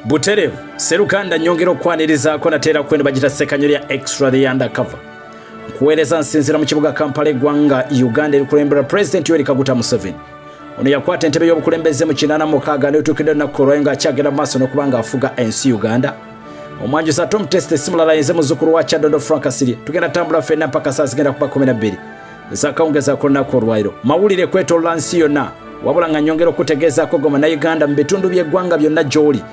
Buterevu Serukanda nyongero kwaniriza ko natera kwenda bagita sekanyo ya extra the undercover kueleza nsinzira mu kibuga Kampala gwanga Uganda ilikulembera President Yoweri Kaguta Museveni ono yakwata entebe y'obukulembeze mu kinana mukaga ne tukidde na koroyenga kyagera maso no kubanga afuga ensi Uganda omwanju sa Tom Test simulala yenze muzukuru wa Chadondo Frankasiri tugenda tambula fena paka saa zigenda kuba 12 zakaongeza kona korwairo mawulire kweto lansi yona wabula nga nyongero kutegeza ko Goma na Uganda mbitundu by'eggwanga byonna joli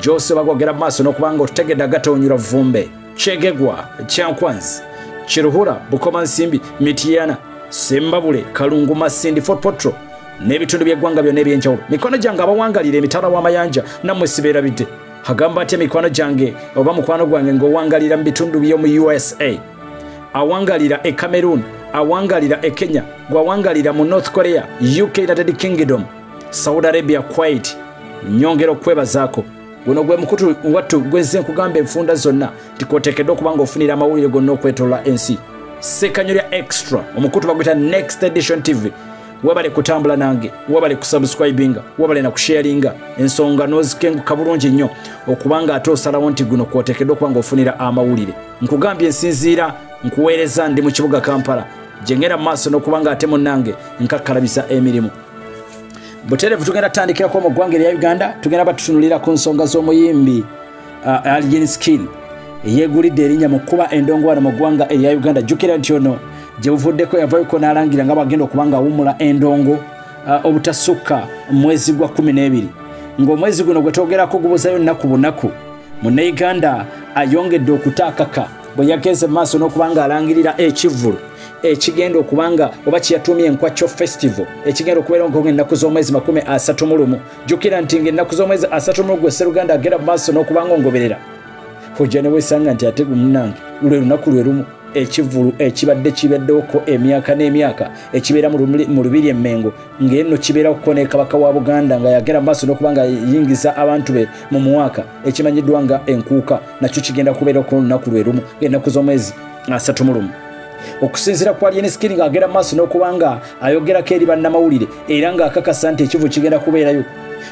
Jose bagogera maso no kubanga otegedde agatonyura vumbe Chegegwa Kyankwanzi Chiruhura Bukoma Nsimbi Mitiana Sembabule Kalungu Masindi Fort Potro n'ebitundu by'eggwanga byonna ebyenjawulo mikono gyange abawangalira emitala w'amayanja nammwe sibeera bidde hagamba ati mikono gyange oba mukwano gwange ng'owangalira mu bitundu by'omu USA awangalira e Cameroon awangalira e Kenya gwawangalira mu North Korea UK United Kingdom Saudi Arabia Kuwait nyongero kwebazaako guno gwe mukutu wattu gweze nkugamba enfunda zonna tikotekedde okubanga ofunira amawulire gonna okwetola ensi sekanyo lya extra omukutu bagwita Next Edition TV wabale kutambula nange wabale kusubscribinga wabale na kusharinga ensonga nozikenguka bulungi nnyo okubanga ate osalawo nti guno kwotekedde okubanga ofunira amawulire nkugambye ensinziira nkuweereza ndi mu kibuga Kampala jengera maaso n'okubanga ate munnange nkakkalabisa emirimu Buterevu tugenda tandikirako mu ggwanga lya Uganda tugenda batutunulira ku nsonga z'omuyimbi Alien Skin yeegulidde erinnya mu kuba endongowana mu ggwanga erya Uganda jjukira nti ono gye buvuddeko yavaayoko n'alangira nga bagenda okubanga awummula endongo obutasukka mwezi gwa 12 ng'omwezi guno gwe twogerako gubuzayo nnaku bunaku Munnayuganda ayongedde okutaakaka bwe yagenze mu maaso n'okubanga alangirira ekivvulu ekigenda okubanga oba kiyatumye Enkwachwo Festival ekigenda okubeera ng'ennaku z'omwezi 31 jjukira nti ng'ennaku z'omwezi 31 gwe Seruganda agenda mu maaso n'okubanga ongoberera hojja ne weesanga nti ate munnange lwe lunaku lwe lumu ekivvulu ekibadde kibeddewoko emyaka n'emyaka ekibeera mu lubiri emmengo ng'enno kibeerako ne Kabaka wa Buganda nga yagera mu maaso n'okubanga yingiza abantu be mu mwaka ekimanyiddwa nga Enkuka nakyo kigenda kubeerako olunaku lwe lumu ng'ennaku z'omwezi 31 okusinziira kwa Alien Skin ng'agera mu maaso n'okubanga ayogerako eri bannamawulire era ng'akakasa nti ekivu kigenda kubeerayo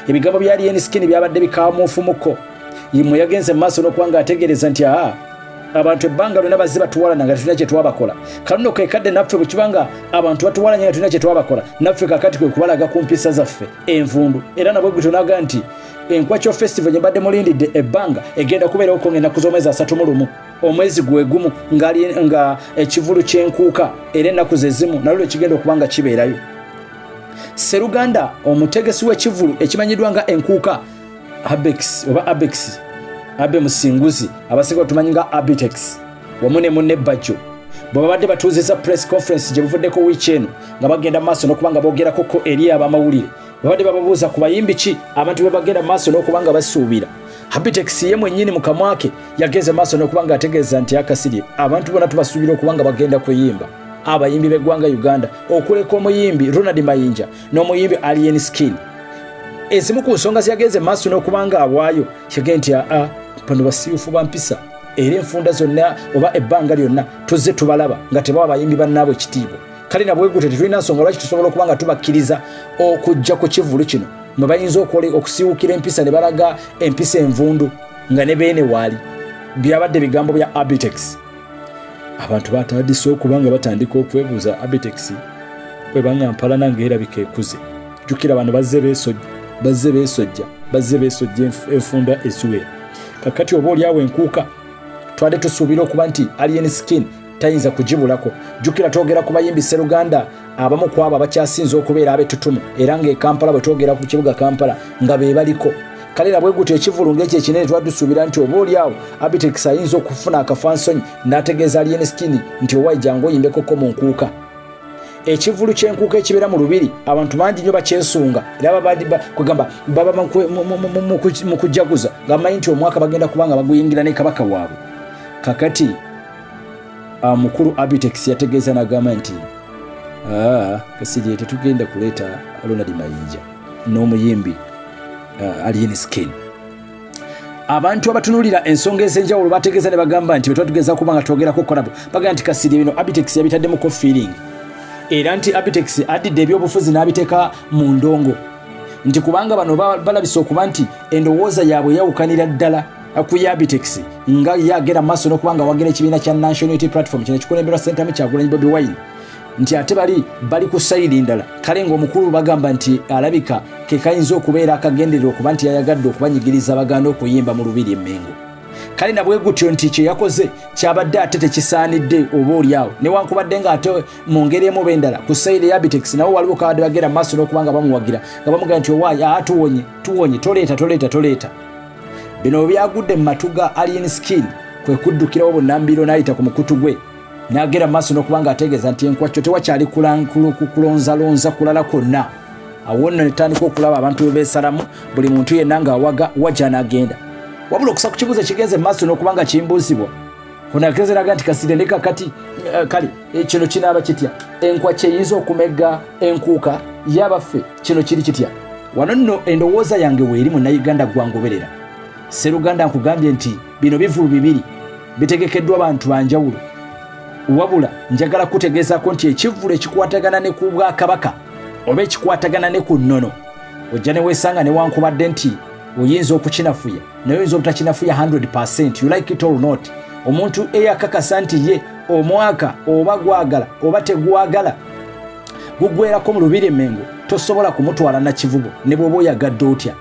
ebigambo bya Alien Skin byabadde bikaamuufumuko yimwe yagenze mu maaso n'okubanga ategeereza nti abantu ebbanga lyonna bazze batuwalana nga tulina kye twabakola kaluno kekadde naffe bwe kibanga abantu batuwalanya nga tulina kye twabakola naffe kakati kwe kubalaga ku mpisa zaffe envundu era nabwe gwe tonaga nti Enkwachwo Festival gye mbadde mulindidde ebbanga egenda kubeerawo ko ng'ennaku z'omwezi 31 omwezi gwe gumu nga ekivulu ky'Enkuka era ennaku ze zimu nalwo kigenda okubanga kibeerayo Seruganda omutegesi w'ekivulu ekimanyiddwa nga Enkuka Abex Abe Musinguzi abasinga tumanyi nga Abitex wamu ne munne Bajjo bwe babadde batuuzizza press conference gye buvuddeko wiiki eno nga bagenda maaso n'okubanga boogerako ko eri abamawulire babadde bababuuza ku bayimbi ki abantu be bagenda maaso n'okubanga basuubira Abitex ye mwennyini mu kamwa ke yageze maaso n'okubanga ategeeza nti akasirye abantu bonna tubasuubira okubanga bagenda kuyimba abayimbi b'eggwanga Uganda okuleka omuyimbi Ronald Mayinja n'omuyimbi Alien Skin ezimu ku nsonga ziyageze maaso n'okubanga awaayo yagee nti pano basiyufu bampisa era enfunda zonna oba ebbanga lyonna tuzze tubalaba nga tebawa bayimbi bannaabwe ekitiibwa kale nabwe gute tetulina nsonga lwaki tusobola okubanga tubakkiriza okujja ku kivulu kino mwe bayinza okusiwukira empisa ne balaga empisa envundu nga ne beene waali byabadde bigambo bya Abitex abantu batandise okubanga batandika okwebuuza Abitex bwe banga mpala nange erabika ekuze jjukira bano bazze beesojja enfunda eziwera kakati oba oliawo Enkuka twade tusuubira okuba nti Alien Skin tayinza kugibulako jjukira twogera ku bayimbi Seruganda abamu ku abo abakyasinza okubeera ab'ettutumu era ng'ekampala bwe twogera ku kibuga Kampala nga be baliko kale nabwe guto ekivulu ng'ekyo ekinene twadusuubira nti oba oliawo Abitex ayinza okufuna akafansonyi n'ategeeza Alien Skin nti owaye jangu oyimbekoko mu Nkuka ekivulu ky'Enkuka ekibeera mu lubiri abantu bangi nnyo bakyesunga era kugamba baba mu kujaguza ngamanyi nti omwaka bagenda kubanga baguyingira ne kabaka waabwe kakati mukulu Abitex yategeeza n'agamba nti kasirye tetugenda kuleeta Ronald Mayinja n'omuyimbi Alien Skin abantu abatunulira ensonga ez'enjawulo bategeeza ne bagamba nti bwe twatugeza kubanga twogerako kolabo bagamba nti kasirye bino Abitex yabitaddemuko feeling era nti Abitex addidde ebyobufuzi n'abiteeka mu ndongo nti kubanga bano balabisa okuba nti endowooza yaabwe yawukanira ddala ku Yabitex nga yagera maaso n'okubanga wagera ekibiina kya National Unity Platform kino kikulemberwa Ssentamu Kyagulanyi Bobi Wine nti ate bali ku sayidi ndala. Kale ng'omukulu bagamba nti alabika ke kayinza okubeera akagenderera okuba nti yayagadde okubanyigiriza baganda okuyimba mu lubiri Mmengo. Kale nabwe gutyo nti kye yakoze kyabadde ate tekisaanidde oba oliawo newankubadde nga ate mu ngeri emu b'endala ku sayidi ya Yabitex nawo waliwo kabadde bagera maaso n'okubanga bamuwagira nga bamugamba nti owaayi tuwonye toleeta. Bino byagudde mu matu ga Alien Skin kwe kuddukirawo bunnambiro n'ayita ku mukutu gwe n'agera maaso n'okubanga ategeeza nti Enkwachwo tewakyali kulonzalonza kulala kwonna. Awo nno netandika okulaba abantu bwe beesalamu buli muntu yenna ng'awaga wajja n'agenda. Wabula okusa ku kibuuzo kigenze mu maaso n'okubanga kimbuuzibwa ono akezeraga nti kasidendeka kati kale kino kinaaba kitya Enkwachwo eyinza okumega Enkuka yabaffe kino kiri kitya. Wano nno endowooza yange weeri munnayuganda gwangoberera. Sseruganda nkugambye nti bino bivulu bibiri bitegekeddwa abantu banjawulo. Wabula njagala kutegeezako nti ekivulu ekikwatagana ne ku Bwakabaka oba ekikwatagana ne ku nnono ojja ne weesanga newankubadde nti oyinza okukinafuya naye oyinza obutakinafuya 100%, you like it or not. Omuntu eyakakasa nti ye omwaka oba gwagala oba tegwagala gugwerako mu lubiri Mmengo tosobola kumutwala na kivubo ne bw'oba oyagadde otya.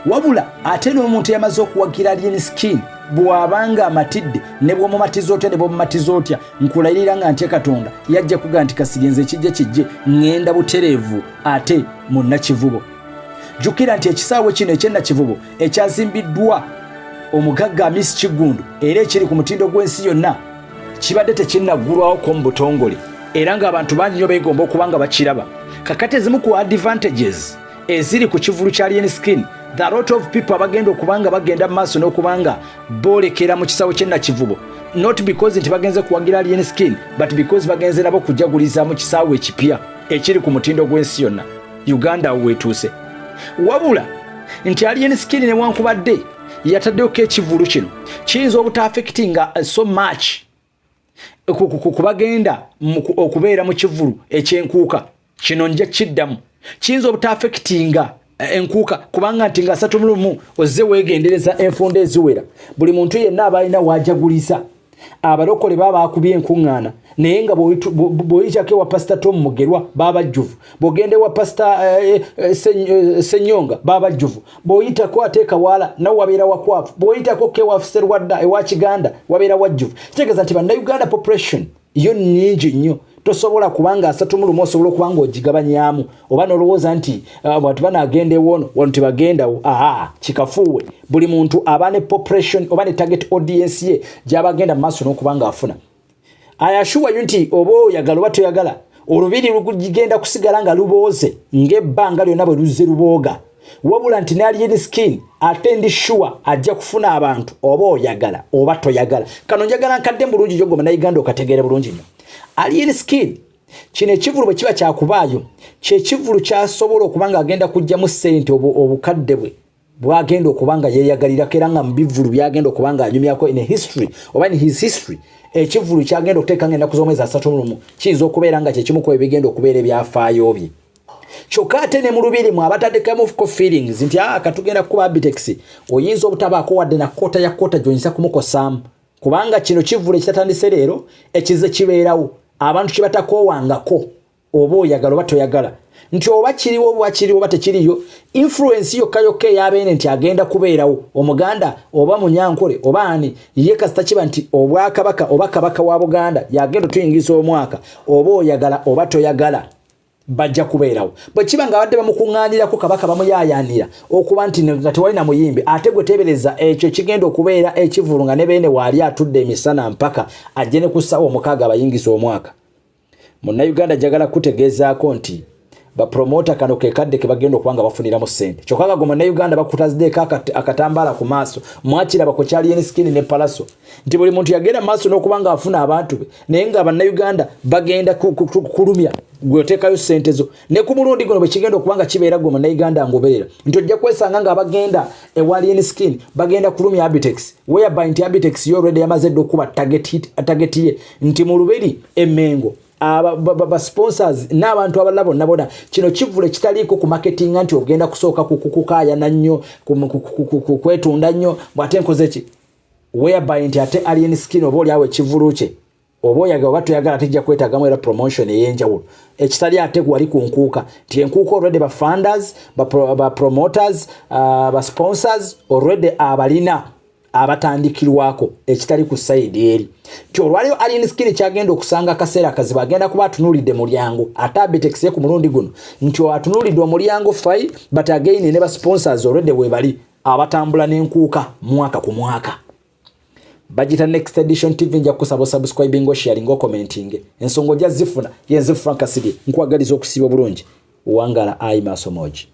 Wabula ate n'omuntu yamaze okuwagira Alien Skin bw'abanga amatidde ne bw'omumatiza otya ne bw'omumatiza otya nkulayirira nga ntya Katonda yajja kugaa nti kasigenze kijje ngenda butereevu ate mu Nakivubo. Jjukira nti ekisaawe kino eky'Nakivubo ekyazimbiddwa omugagga Miss Kigundu era ekiri ku mutindo gw'ensi yonna kibadde tekinnaggulwawoko mu butongole era ng'abantu bangi nnyo beegomba okuba nga bakiraba. Kakati ezimu ku advantages eziri ku kivulu kya Alien Skin, the lot of people abagenda okubanga bagenda maaso n'okubanga boolekera mu kisaawe ky'Nakivubo, not because nti bagenze kuwagira Alien Skin but because bagenze nabo kujaguliza mu kisaawe ekipya ekiri ku mutindo gw'ensi yonna. Uganda weetuuse. Wabula nti Alien Skin newankubadde yataddeko ekivulu kino kiyinza obutaafekitinga so much kubagenda okubeera mu kivulu eky'Enkuka kino nja kiddamu kiyinza obutaafekitinga Enkuka kubanga nti nga 31 ozze weegendereza enfunda eziwera buli muntu yenna aba alina waajaguliza. Abalokole baba akubye enkuŋŋaana naye nga bw'oyitako ewa Pastor Tom Mugerwa baba jjuvu, bw'ogende wa Pastor Senyonga baba jjuvu, bw'oyitako ate Kawaala nawe wabeera wakwafu, bw'oyitako kewa Serwadda ewa Kiganda wabeera wajjuvu. Kitegeeza nti bannayuganda population yo nnyingi nnyo tosobola kubanga 31 osobola okubanga ogigabanyaamu oba n'olowooza nti abantu banaagenda ewoono wano tebagendawo. Kikafuuwe buli muntu aba ne population oba ne target audience ye gy'abagenda mu maaso n'okubanga afuna. I assure you nti oba oyagala oba toyagala olubiri lugenda kusigala nga lubooze ng'ebbanga lyonna bwe luzze lubooga. Wabula nti ne Alien Skin ate ndi sure ajja kufuna abantu oba oyagala oba toyagala. Kano njagala nkadde bulungi jogoma Nayuganda okategeere bulungi nnyo. Alien Skin kino ekivulu bwe kiba kyakubaayo kyekivulu kyasobola okubanga agenda kujjamu ssente obukadde bwe bwagenda okubanga yeeyagalirako era nga mu bivulu byagenda okubanga anyumyako in history oba in his history. Ekivulu kyagenda okuteeka nga ennaku z'omwezi 31 kiyinza okubeera nga kyekimu ku ebigenda okubeera ebyafaayo bye. Kyokka ate ne mu lubiri mu abataddekamu feelings nti katugenda kuba Yabitex oyinza obutabaako wadde na kkoota ya kkoota gy'oyinza kumukosaamu kubanga kino kivulu ekitatandise leero ekize kibeerawo abantu kibatakoowangako oba oyagala oba toyagala nti oba kiriwo oba tekiriyo influence yokka ey'abeene nti agenda kubeerawo omuganda oba munyankole oba ani ye kasita kiba nti Obwakabaka oba Kabaka wa Buganda yagenda tuyingiza omwaka oba oyagala oba toyagala bajja kubeerawo. Bwe kiba nga badde bamukuŋŋaanirako Kabaka bamuyaayaanira okuba nti nga tewali na muyimbi ate gwe teebereza ekyo kigenda okubeera ekivulu nga ne beene waali atudde emisana mpaka ajje ne ku ssaawa 6 abayingiza omwaka. Munnayuganda njagala kutegeezaako nti bapromota kano ke kadde ke bagenda okubanga bafuniramu ssente. Kyokka nga gwe Munnayuganda bakutaziddeeko akatambaala ku maaso mwakiraba ku kya Alien Skin ne Palaso nti buli muntu yagenda mu maaso n'okubanga afuna abantu be naye nga Bannayuganda bagenda kulumya gwe oteekayo ssente zo. Ne ku mulundi guno bwe kigenda okubanga kibeera gwe Munnayuganda ngoberera nti ojja kwesanga nga abagenda ewa Alien Skin bagenda kulumya Yabitex whereby nti Yabitex yo already yamaze dde okuba target ye nti mu lubiri Mmengo ba sponsors n'abantu abalabo nabona kino kivule kitaliko ku marketing anti ogenda kusooka kukukaya nannyo kwetunda nnyo bwate nkoze ki whereby nti ate alien skin oba oli awe kivuluche oba oyaga oba toyagala tejja kwetagamu era promotion ey'enjawulo ekitali ate wali ku Enkuka ti Enkuka already ba funders ba promoters ba sponsors already abalina abatandikirwako ekitali ku side eri kyo olwaliyo alien skin kyagenda okusanga akaseera akaziba agenda kuba atunulidde mulyango ate abetekise ku mulundi guno nti atunulidde omulyango fai but again ne ba sponsors already webali abatambula n'Enkuka mwaka ku mwaka. Bagita Next Edition TV nja kusaba subscribing ngo sharing ngo commenting ensongo jya zifuna yenze Frank Asidi nkwagaliza okusiba bulungi uwangala ai masomoji.